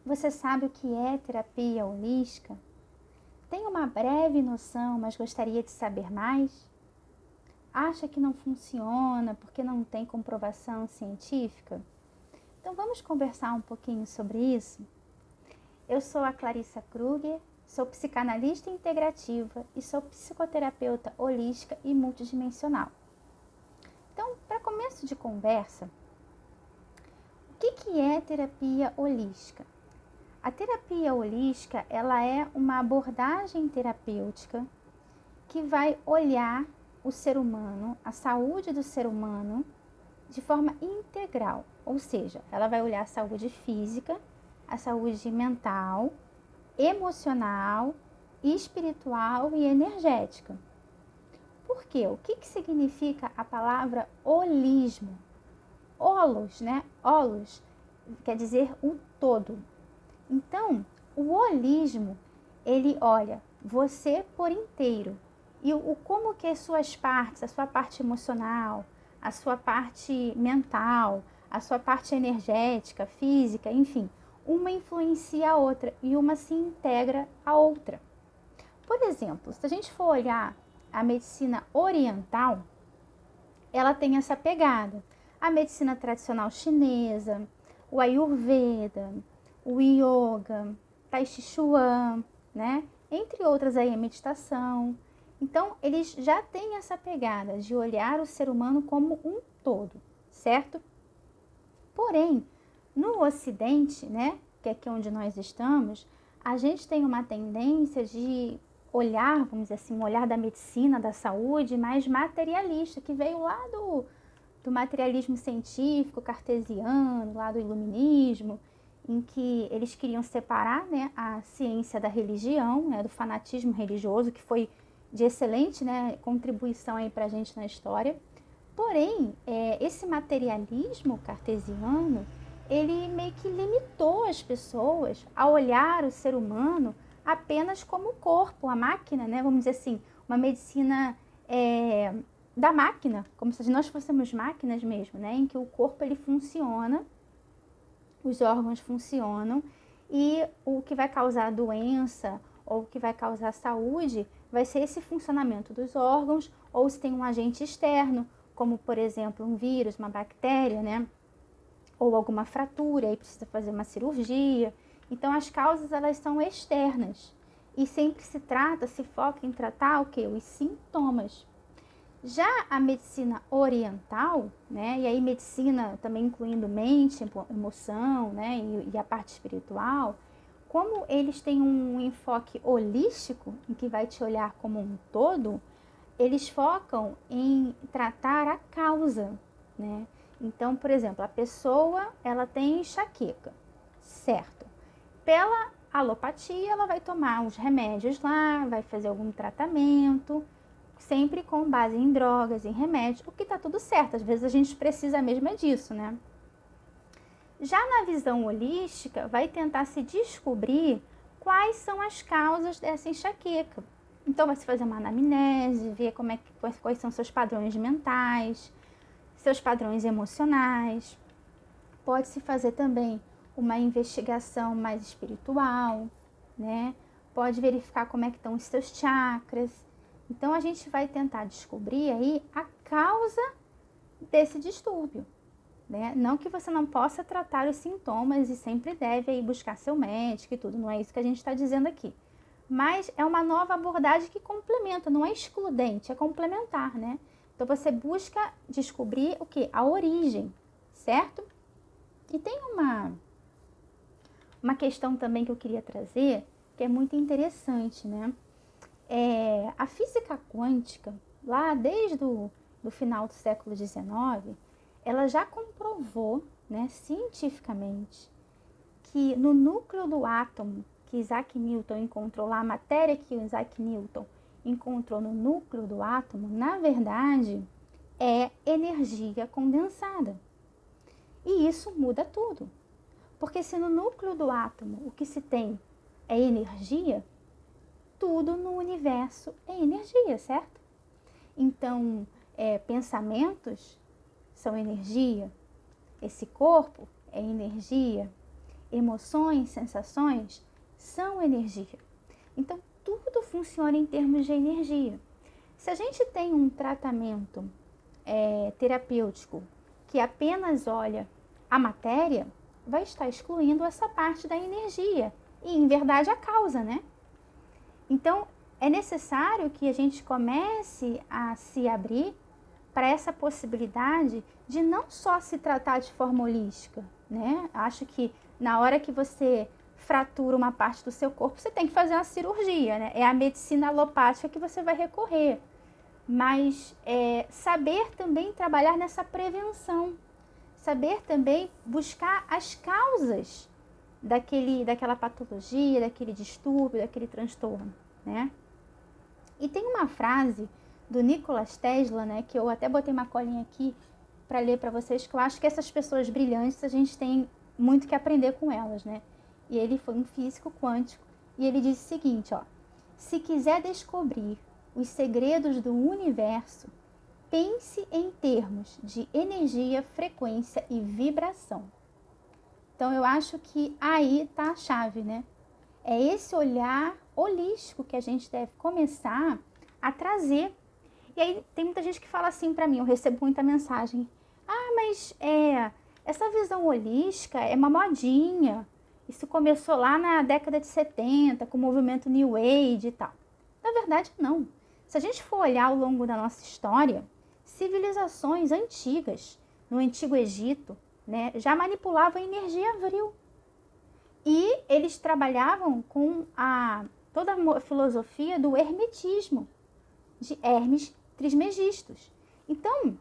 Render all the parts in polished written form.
Você sabe o que é terapia holística? Tem uma breve noção, mas gostaria de saber mais? Acha que não funciona porque não tem comprovação científica? Então vamos conversar um pouquinho sobre isso? Eu sou a Clarissa Kruger, sou psicanalista integrativa e sou psicoterapeuta holística e multidimensional. Então, para começo de conversa, o que é terapia holística? A terapia holística, ela é uma abordagem terapêutica que vai olhar o ser humano, a saúde do ser humano, de forma integral. Ou seja, ela vai olhar a saúde física, a saúde mental, emocional, espiritual e energética. Por quê? O que significa a palavra holismo? Holos, né? Holos quer dizer um todo. Então, o holismo, ele olha você por inteiro. E como que as suas partes, a sua parte emocional, a sua parte mental, a sua parte energética, física, enfim, uma influencia a outra e uma se integra à outra. Por exemplo, se a gente for olhar a medicina oriental, ela tem essa pegada. A medicina tradicional chinesa, o Ayurveda, o Yoga, Tai Chi Chuan, né? Entre outras aí, a meditação. Então, eles já têm essa pegada de olhar o ser humano como um todo, certo? Porém, no Ocidente, né, que é aqui onde nós estamos, a gente tem uma tendência de olhar, vamos dizer assim, um olhar da medicina, da saúde, mais materialista, que veio lá do materialismo científico cartesiano, lá do iluminismo, em que eles queriam separar, né, a ciência da religião, né, do fanatismo religioso, que foi de excelente, né, contribuição aí para a gente na história. Porém, esse materialismo cartesiano, ele meio que limitou as pessoas a olhar o ser humano apenas como corpo, a máquina, né? Vamos dizer assim, uma medicina da máquina, como se nós fôssemos máquinas mesmo, né? Em que o corpo ele funciona, os órgãos funcionam e o que vai causar doença ou o que vai causar saúde vai ser esse funcionamento dos órgãos ou se tem um agente externo, como por exemplo um vírus, uma bactéria, né? Ou alguma fratura, aí precisa fazer uma cirurgia. Então as causas elas são externas e sempre se foca em tratar o que? Os sintomas. Já a medicina oriental, né, e aí medicina também incluindo mente, emoção, né, e a parte espiritual, como eles têm um enfoque holístico, em que vai te olhar como um todo, eles focam em tratar a causa, né? Então, por exemplo, a pessoa, ela tem enxaqueca, certo? Pela alopatia, ela vai tomar os remédios lá, vai fazer algum tratamento, sempre com base em drogas, em remédios, o que tá tudo certo. Às vezes a gente precisa mesmo disso, né? Já na visão holística, vai tentar se descobrir quais são as causas dessa enxaqueca. Então vai se fazer uma anamnese, ver quais são seus padrões mentais, seus padrões emocionais. Pode-se fazer também uma investigação mais espiritual, né? Pode verificar como é que estão os seus chakras. Então a gente vai tentar descobrir aí a causa desse distúrbio, né? Não que você não possa tratar os sintomas e sempre deve aí buscar seu médico e tudo, não é isso que a gente está dizendo aqui. Mas é uma nova abordagem que complementa, não é excludente, é complementar, né? Então você busca descobrir o que? A origem, certo? E tem uma questão também que eu queria trazer, que é muito interessante, né? A física quântica, lá desde do final do século XIX, ela já comprovou, né, cientificamente, que no núcleo do átomo, que Isaac Newton encontrou lá, a matéria que o Isaac Newton encontrou no núcleo do átomo, na verdade, é energia condensada. E isso muda tudo. Porque se no núcleo do átomo o que se tem é energia, tudo no universo é energia, certo? Então, pensamentos são energia, esse corpo é energia, emoções, sensações, são energia. Então, tudo funciona em termos de energia. Se a gente tem um tratamento terapêutico que apenas olha a matéria, vai estar excluindo essa parte da energia e, em verdade, a causa, né? Então, é necessário que a gente comece a se abrir para essa possibilidade de não só se tratar de forma holística, né? Acho que na hora que você fratura uma parte do seu corpo, você tem que fazer uma cirurgia, né? É a medicina alopática que você vai recorrer. Mas saber também trabalhar nessa prevenção, saber também buscar as causas daquela patologia, daquele distúrbio, daquele transtorno, né? E tem uma frase do Nikola Tesla, né, que eu até botei uma colinha aqui para ler para vocês, que eu acho que essas pessoas brilhantes, a gente tem muito que aprender com elas, né? E ele foi um físico quântico, e ele disse o seguinte, ó: se quiser descobrir os segredos do universo, pense em termos de energia, frequência e vibração. Então eu acho que aí está a chave, né? É esse olhar holístico que a gente deve começar a trazer. E aí tem muita gente que fala assim para mim, eu recebo muita mensagem: ah, mas essa visão holística é uma modinha. Isso começou lá na década de 70, com o movimento New Age e tal. Na verdade, não. Se a gente for olhar ao longo da nossa história, civilizações antigas, no Antigo Egito, né, já manipulavam a energia vril. E eles trabalhavam com toda a filosofia do hermetismo, de Hermes Trismegistus. Então,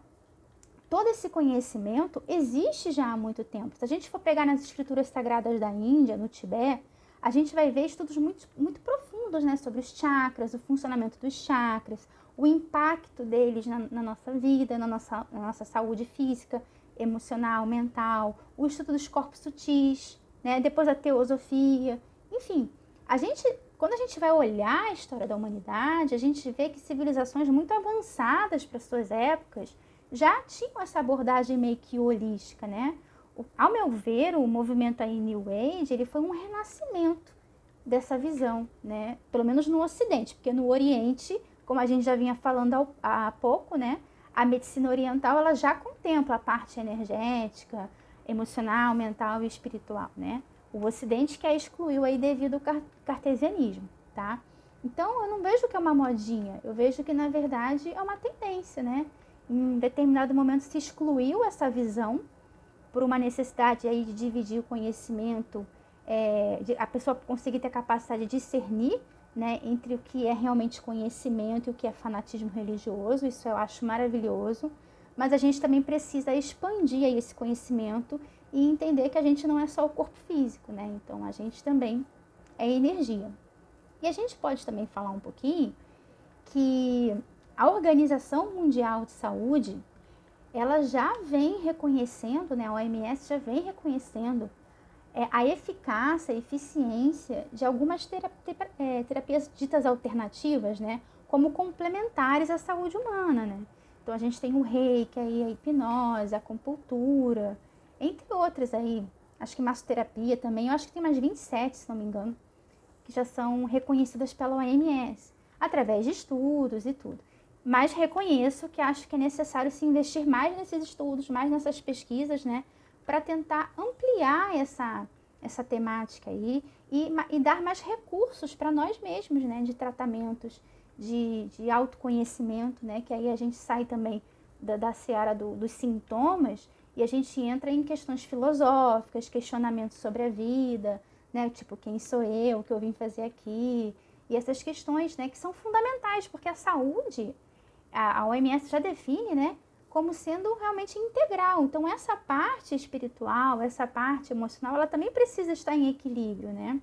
todo esse conhecimento existe já há muito tempo. Se a gente for pegar nas escrituras sagradas da Índia, no Tibete, a gente vai ver estudos muito, muito profundos, né, sobre os chakras, o funcionamento dos chakras, o impacto deles na nossa vida, na nossa saúde física, emocional, mental, o estudo dos corpos sutis, né, depois a teosofia, enfim. Quando a gente vai olhar a história da humanidade, a gente vê que civilizações muito avançadas para suas épocas já tinham essa abordagem meio que holística, né? Ao meu ver, o movimento aí New Age, ele foi um renascimento dessa visão, né? Pelo menos no Ocidente, porque no Oriente, como a gente já vinha falando há pouco, né? A medicina oriental, ela já contempla a parte energética, emocional, mental e espiritual, né? O Ocidente quer excluiu aí devido ao cartesianismo, tá? Então, eu não vejo que é uma modinha, eu vejo que, na verdade, é uma tendência, né? Em determinado momento se excluiu essa visão por uma necessidade aí de dividir o conhecimento, de a pessoa conseguir ter a capacidade de discernir, né, entre o que é realmente conhecimento e o que é fanatismo religioso. Isso eu acho maravilhoso, mas a gente também precisa expandir aí esse conhecimento e entender que a gente não é só o corpo físico, né? Então a gente também é energia. E a gente pode também falar um pouquinho que a Organização Mundial de Saúde, ela já vem reconhecendo, né, a OMS já vem reconhecendo a eficácia, a eficiência de algumas terapias ditas alternativas, né, como complementares à saúde humana, né? Então a gente tem o reiki, aí, a hipnose, a acupuntura, entre outras aí. Acho que massoterapia também, eu acho que tem mais 27, se não me engano, que já são reconhecidas pela OMS, através de estudos e tudo. Mas reconheço que acho que é necessário se investir mais nesses estudos, mais nessas pesquisas, né, para tentar ampliar essa temática aí e dar mais recursos para nós mesmos, né, de tratamentos, de autoconhecimento, né, que aí a gente sai também da seara dos sintomas e a gente entra em questões filosóficas, questionamentos sobre a vida, né, tipo, quem sou eu, o que eu vim fazer aqui, e essas questões, né, que são fundamentais, porque a saúde, a OMS já define, né, como sendo realmente integral. Então, essa parte espiritual, essa parte emocional, ela também precisa estar em equilíbrio, né?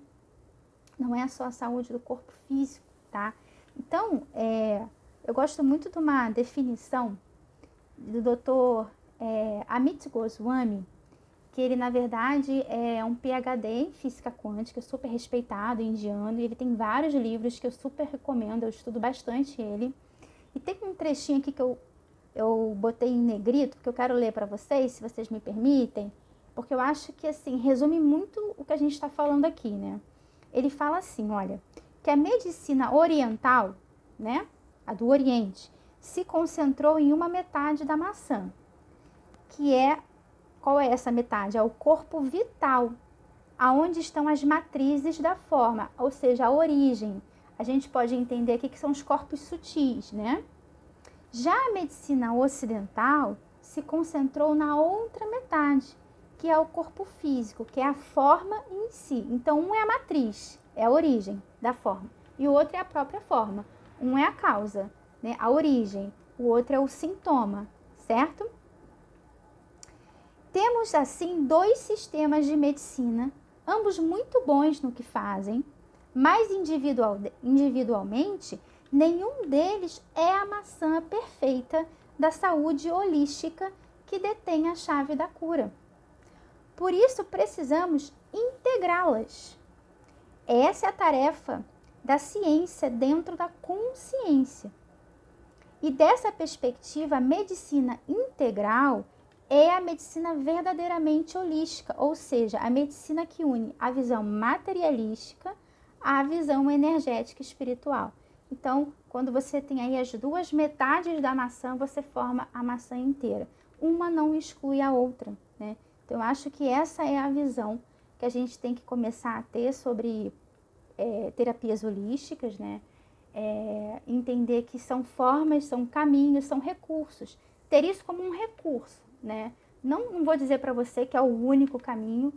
Não é só a saúde do corpo físico, tá? Então, eu gosto muito de uma definição do Dr. Amit Goswami, que ele, na verdade, é um PhD em física quântica, super respeitado, indiano, e ele tem vários livros que eu super recomendo, eu estudo bastante ele. E tem um trechinho aqui que eu botei em negrito, que eu quero ler para vocês, se vocês me permitem. porque eu acho que, assim, resume muito o que a gente está falando aqui, né? Ele fala assim, olha, que a medicina oriental, né, a do Oriente, se concentrou em uma metade da maçã, que é, qual é essa metade? É o corpo vital, aonde estão as matrizes da forma, ou seja, a origem. A gente pode entender aqui que são os corpos sutis, né? Já a medicina ocidental se concentrou na outra metade, que é o corpo físico, que é a forma em si. Então, um é a matriz, é a origem da forma, e o outro é a própria forma. Um é a causa, né? A origem, o outro é o sintoma, certo? Temos, assim, dois sistemas de medicina, ambos muito bons no que fazem, mas individualmente, nenhum deles é a maçã perfeita da saúde holística que detém a chave da cura. Por isso, precisamos integrá-las. Essa é a tarefa da ciência dentro da consciência. E dessa perspectiva, a medicina integral é a medicina verdadeiramente holística, ou seja, a medicina que une a visão materialística à visão energética e espiritual. Então, quando você tem aí as duas metades da maçã, você forma a maçã inteira. Uma não exclui a outra, né? Então, eu acho que essa é a visão que a gente tem que começar a ter sobre terapias holísticas, né? Entender que são formas, são caminhos, são recursos. Ter isso como um recurso, né? Não vou dizer para você que é o único caminho,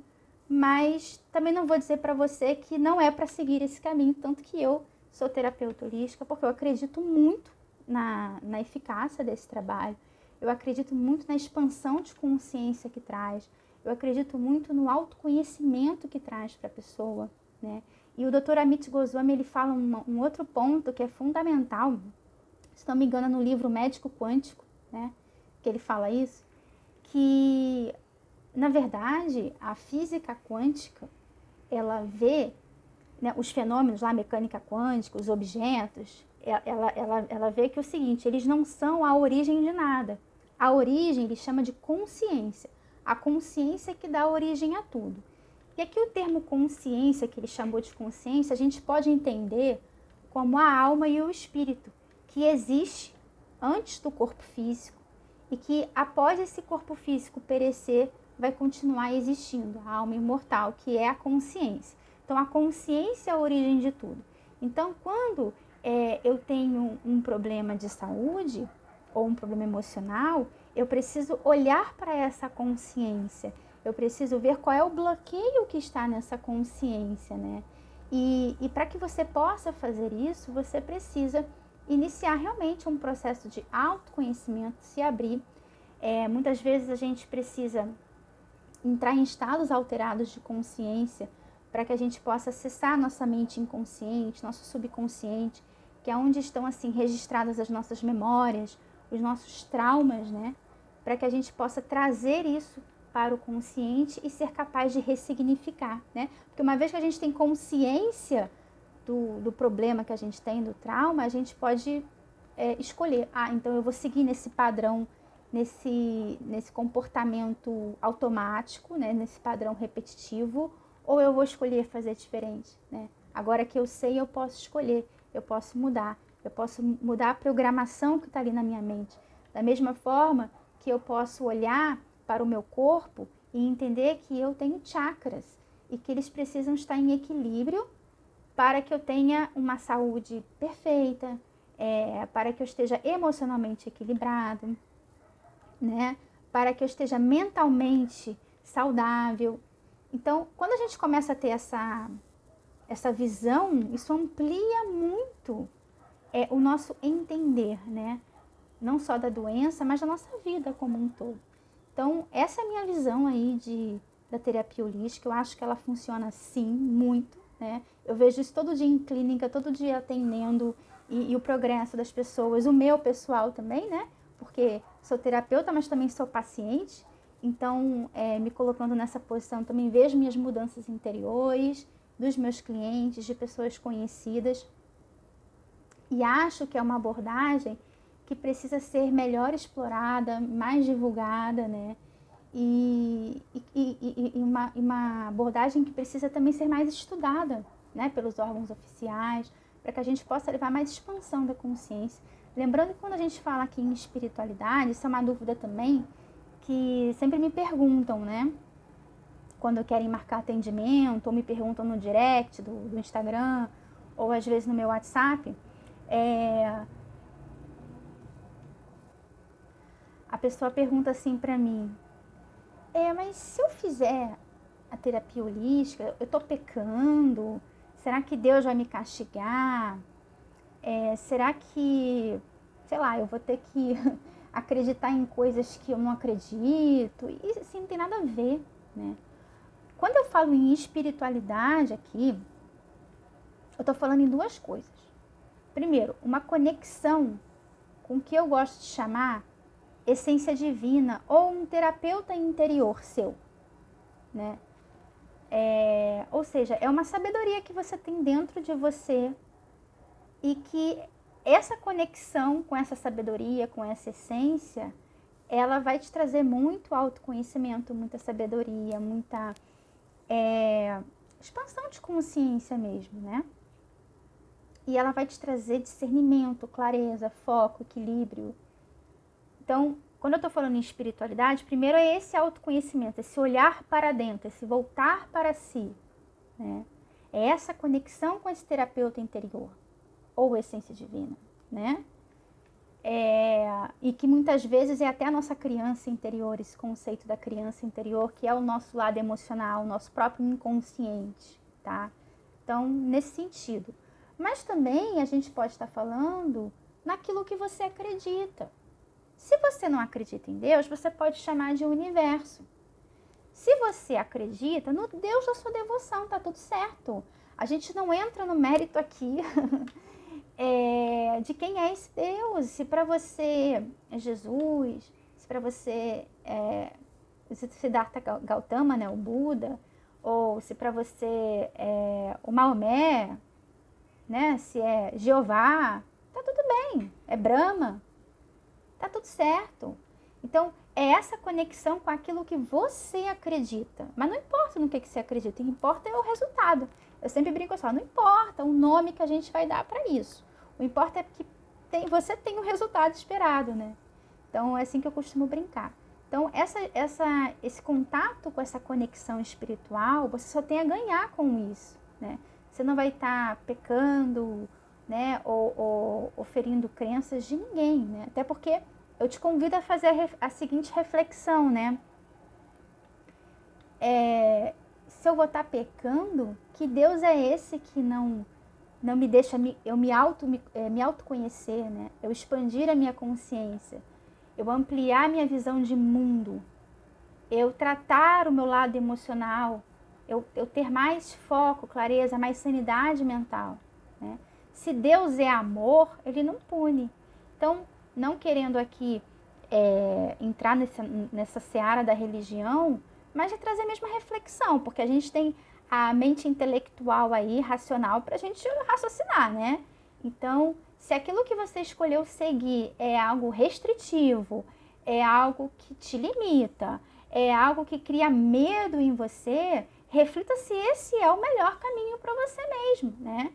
mas também não vou dizer para você que não é para seguir esse caminho, tanto que eu sou terapeuta holística, porque eu acredito muito na eficácia desse trabalho, eu acredito muito na expansão de consciência que traz, eu acredito muito no autoconhecimento que traz para a pessoa, né? E o Dr. Amit Goswami, ele fala um outro ponto que é fundamental, se não me engano, no livro Médico Quântico, né? Que ele fala isso, que, na verdade, a física quântica, ela vê, né, os fenômenos lá, mecânica quântica, os objetos, ela vê que é o seguinte, eles não são a origem de nada. A origem, ele chama de consciência. A consciência é que dá origem a tudo. E aqui o termo consciência, que ele chamou de consciência, a gente pode entender como a alma e o espírito, que existe antes do corpo físico e que após esse corpo físico perecer, vai continuar existindo, a alma imortal, que é a consciência. Então, a consciência é a origem de tudo. Então, quando eu tenho um problema de saúde ou um problema emocional, eu preciso olhar para essa consciência. Eu preciso ver qual é o bloqueio que está nessa consciência, né? E para que você possa fazer isso, você precisa iniciar realmente um processo de autoconhecimento, se abrir. Muitas vezes a gente precisa entrar em estados alterados de consciência para que a gente possa acessar nossa mente inconsciente, nosso subconsciente, que é onde estão assim registradas as nossas memórias, os nossos traumas, né? Para que a gente possa trazer isso para o consciente e ser capaz de ressignificar, né? Porque uma vez que a gente tem consciência do problema que a gente tem, do trauma, a gente pode escolher, então eu vou seguir nesse padrão, nesse comportamento automático, né? Nesse padrão repetitivo, ou eu vou escolher fazer diferente, né? Agora que eu sei, eu posso escolher, eu posso mudar a programação que está ali na minha mente. Da mesma forma que eu posso olhar para o meu corpo e entender que eu tenho chakras e que eles precisam estar em equilíbrio para que eu tenha uma saúde perfeita, para que eu esteja emocionalmente equilibrado, né? Para que eu esteja mentalmente saudável. Então, quando a gente começa a ter essa visão, isso amplia muito o nosso entender, né? Não só da doença, mas da nossa vida como um todo. Então, essa é a minha visão aí da terapia holística. Eu acho que ela funciona sim, muito, né? Eu vejo isso todo dia em clínica, todo dia atendendo e o progresso das pessoas, o meu pessoal também, né? Porque sou terapeuta, mas também sou paciente. Então, me colocando nessa posição, também vejo minhas mudanças interiores, dos meus clientes, de pessoas conhecidas. E acho que é uma abordagem que precisa ser melhor explorada, mais divulgada, né? uma abordagem que precisa também ser mais estudada, né, pelos órgãos oficiais, para que a gente possa levar mais expansão da consciência. Lembrando que quando a gente fala aqui em espiritualidade, isso é uma dúvida também que sempre me perguntam, né? Quando querem marcar atendimento, ou me perguntam no direct do Instagram, ou às vezes no meu WhatsApp, a pessoa pergunta assim para mim, mas se eu fizer a terapia holística, eu tô pecando? Será que Deus vai me castigar? Será que, sei lá, eu vou ter que acreditar em coisas que eu não acredito? E assim, não tem nada a ver, né? Quando eu falo em espiritualidade aqui, eu tô falando em duas coisas. Primeiro, uma conexão com o que eu gosto de chamar essência divina ou um terapeuta interior seu, né? Ou seja, é uma sabedoria que você tem dentro de você e que essa conexão com essa sabedoria, com essa essência, ela vai te trazer muito autoconhecimento, muita sabedoria, muita expansão de consciência mesmo, né? E ela vai te trazer discernimento, clareza, foco, equilíbrio. Então, quando eu estou falando em espiritualidade, primeiro é esse autoconhecimento, esse olhar para dentro, esse voltar para si, né? É essa conexão com esse terapeuta interior, ou essência divina, né? E que muitas vezes é até a nossa criança interior, esse conceito da criança interior, que é o nosso lado emocional, o nosso próprio inconsciente, tá? Então, nesse sentido. Mas também a gente pode estar falando naquilo que você acredita. Se você não acredita em Deus, você pode chamar de universo. Se você acredita no Deus da sua devoção, tá tudo certo. A gente não entra no mérito aqui de quem é esse Deus. Se para você é Jesus, se para você é Siddhartha Gautama, né, o Buda, ou se para você é o Maomé, né, se é Jeová, tá tudo bem. É Brahma, tá tudo certo. Então, é essa conexão com aquilo que você acredita. Mas não importa no que você acredita, o que importa é o resultado. Eu sempre brinco assim, não importa o nome que a gente vai dar para isso. O importa é que você tem o resultado esperado, né? Então, é assim que eu costumo brincar. Então, esse contato com essa conexão espiritual, você só tem a ganhar com isso, né? Você não vai estar pecando, né? Ou ferindo crenças de ninguém, né? Até porque eu te convido a fazer a seguinte reflexão, né? Se eu vou estar pecando, que Deus é esse que não me deixa me autoconhecer, né? Eu expandir a minha consciência, eu ampliar a minha visão de mundo, eu tratar o meu lado emocional, eu ter mais foco, clareza, mais sanidade mental, né? Se Deus é amor, Ele não pune. Então, não querendo aqui entrar nessa seara da religião, mas de trazer a mesma reflexão, porque a gente tem a mente intelectual aí, racional, para a gente raciocinar, né? Então, se aquilo que você escolheu seguir é algo restritivo, é algo que te limita, é algo que cria medo em você, reflita se esse é o melhor caminho para você mesmo, né?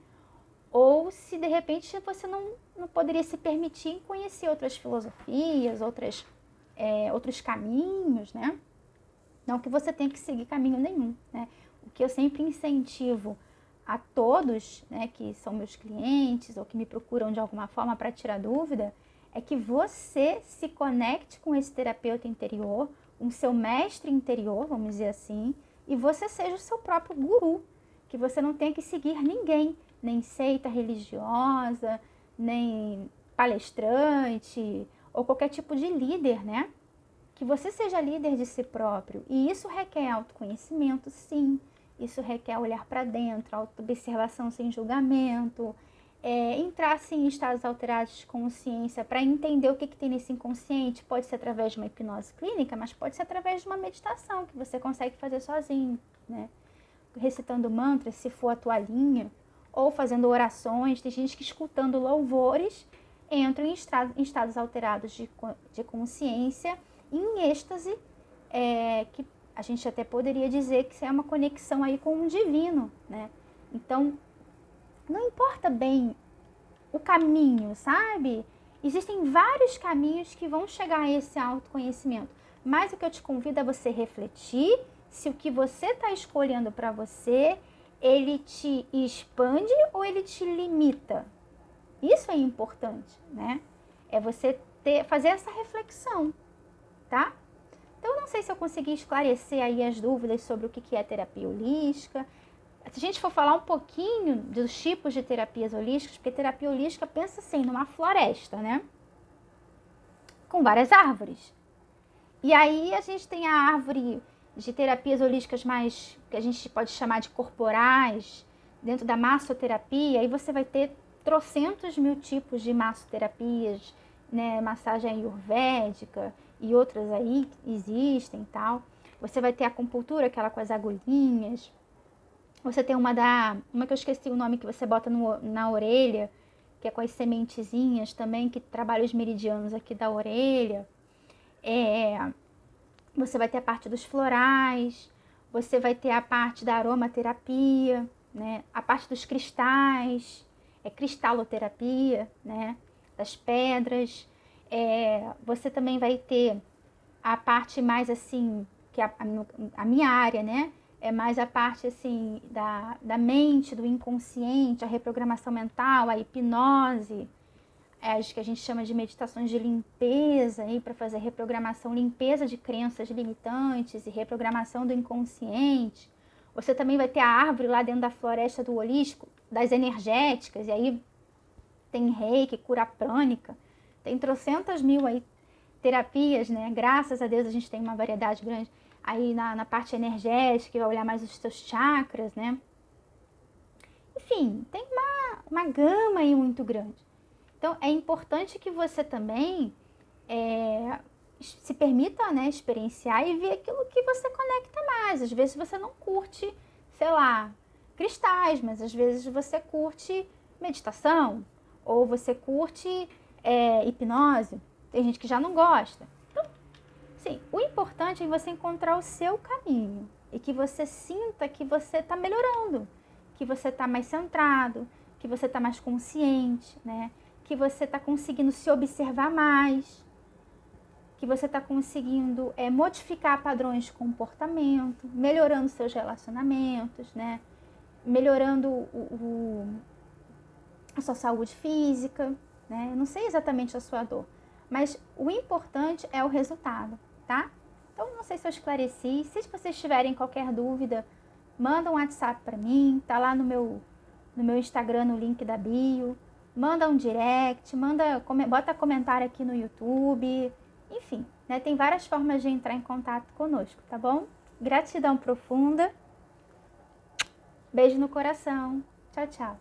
Ou se de repente você não poderia se permitir conhecer outras filosofias, outros caminhos, né? Não que você tenha que seguir caminho nenhum, né? O que eu sempre incentivo a todos, né, que são meus clientes ou que me procuram de alguma forma para tirar dúvida, é que você se conecte com esse terapeuta interior, com o seu mestre interior, vamos dizer assim, e você seja o seu próprio guru, que você não tenha que seguir ninguém, nem seita religiosa, nem palestrante ou qualquer tipo de líder, né? Que você seja líder de si próprio. E isso requer autoconhecimento, sim. Isso requer olhar para dentro, autoobservação sem julgamento, entrar sim, em estados alterados de consciência para entender o que tem nesse inconsciente. Pode ser através de uma hipnose clínica, mas pode ser através de uma meditação que você consegue fazer sozinho, né? Recitando mantras, se for a tua linha, ou fazendo orações. Tem gente que escutando louvores entram em estados alterados de consciência, em êxtase, que a gente até poderia dizer que isso é uma conexão aí com o divino, né? Então, não importa bem o caminho, sabe? Existem vários caminhos que vão chegar a esse autoconhecimento. Mas o que eu te convido é você refletir se o que você está escolhendo para você, ele te expande ou ele te limita. Isso é importante, né? É você fazer essa reflexão, tá? Então, eu não sei se eu consegui esclarecer aí as dúvidas sobre o que é terapia holística. Se a gente for falar um pouquinho dos tipos de terapias holísticas, porque terapia holística pensa assim, numa floresta, né? Com várias árvores. E aí a gente tem a árvore de terapias holísticas mais, que a gente pode chamar de corporais, dentro da massoterapia, aí você vai ter trocentos mil tipos de massoterapias, né? Massagem ayurvédica e outras aí existem e tal. Você vai ter a acupuntura, aquela com as agulhinhas. Você tem uma que eu esqueci o nome, que você bota na orelha, que é com as sementezinhas também, que trabalha os meridianos aqui da orelha. Você vai ter a parte dos florais, você vai ter a parte da aromaterapia, né? A parte dos cristais, cristaloterapia, né? Das pedras. Você também vai ter a parte mais assim, que é a minha área, né? É mais a parte assim da mente, do inconsciente, a reprogramação mental, a hipnose, as que a gente chama de meditações de limpeza, para fazer reprogramação, limpeza de crenças limitantes e reprogramação do inconsciente. Você também vai ter a árvore lá dentro da floresta do holístico, das energéticas, e aí tem reiki, cura prânica, tem trocentas mil aí terapias, né? Graças a Deus a gente tem uma variedade grande aí na parte energética, que vai olhar mais os seus chakras, né? Enfim, tem uma gama aí muito grande. Então, é importante que você também se permita, né, experienciar e ver aquilo que você conecta mais. Às vezes você não curte, sei lá, cristais, mas às vezes você curte meditação, ou você curte hipnose. Tem gente que já não gosta. Então, sim, o importante é você encontrar o seu caminho e que você sinta que você está melhorando, que você está mais centrado, que você está mais consciente, né? Que você está conseguindo se observar mais, que você está conseguindo modificar padrões de comportamento, melhorando seus relacionamentos, né? Melhorando a sua saúde física, né? Eu não sei exatamente a sua dor, mas o importante é o resultado, tá? Então, não sei se eu esclareci. Se vocês tiverem qualquer dúvida, manda um WhatsApp para mim, tá lá no meu Instagram, no link da bio. Manda um direct, bota comentário aqui no YouTube, enfim, né? Tem várias formas de entrar em contato conosco, tá bom? Gratidão profunda, beijo no coração, tchau, tchau.